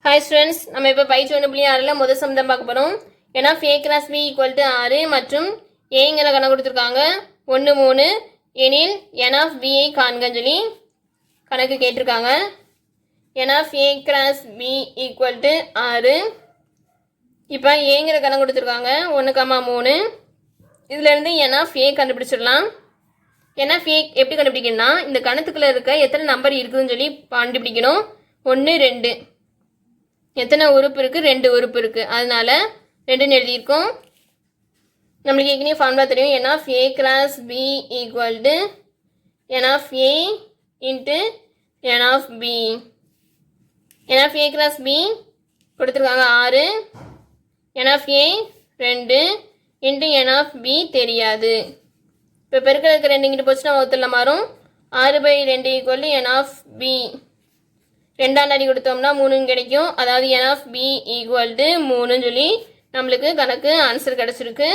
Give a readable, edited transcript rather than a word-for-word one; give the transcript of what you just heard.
Hi students, நம்ம இப்போ பயிற்சி 1.6ல் முதல் சம் தான் பார்க்க போகிறோம். ஏன்னா A cross B equal to 6 மற்றும் ஏங்கிற கணக்கு கொடுத்துருக்காங்க 1 3 எனில் என் ஆஃப் பிஐ காண்கன்னு சொல்லி கணக்கு கேட்டிருக்காங்க. N of A cross B equal to 6. இப்போ ஏங்கிற கணக்கு கொடுத்துருக்காங்க 1,3. இதுலேருந்து என் ஆஃப் ஏ கண்டுபிடிச்சிடலாம். என் ஆஃப் ஏ எப்படி கண்டுபிடிக்கணும்னா இந்த கணத்துக்குள்ளே இருக்க எத்தனை நம்பர் இருக்குதுன்னு சொல்லி கண்டுபிடிக்கணும். 1 2 எத்தனை உறுப்பு இருக்குது? 2 உறுப்பு இருக்குது. அதனால 2ன்னு எழுதியிருக்கோம். நம்மளுக்கு ஏற்கனவே ஃபார்முலா தெரியும். N of A cross B equal to n of A into n of B. N of A cross B கொடுத்துருக்காங்க 6, n of A 2 into n of B தெரியாது. இப்போ பெருக்கிறதுக்கு 2 இங்கிட்டு போச்சுன்னா ஒருத்தரில் மாறும். 6/2 equal to n of B. 2ஆம் அடி கொடுத்தோம்னா 3 கிடைக்கும். அதாவது n of B equal to 3ன்னு சொல்லி நம்மளுக்கு கணக்கு ஆன்சர் கிடச்சிருக்கு.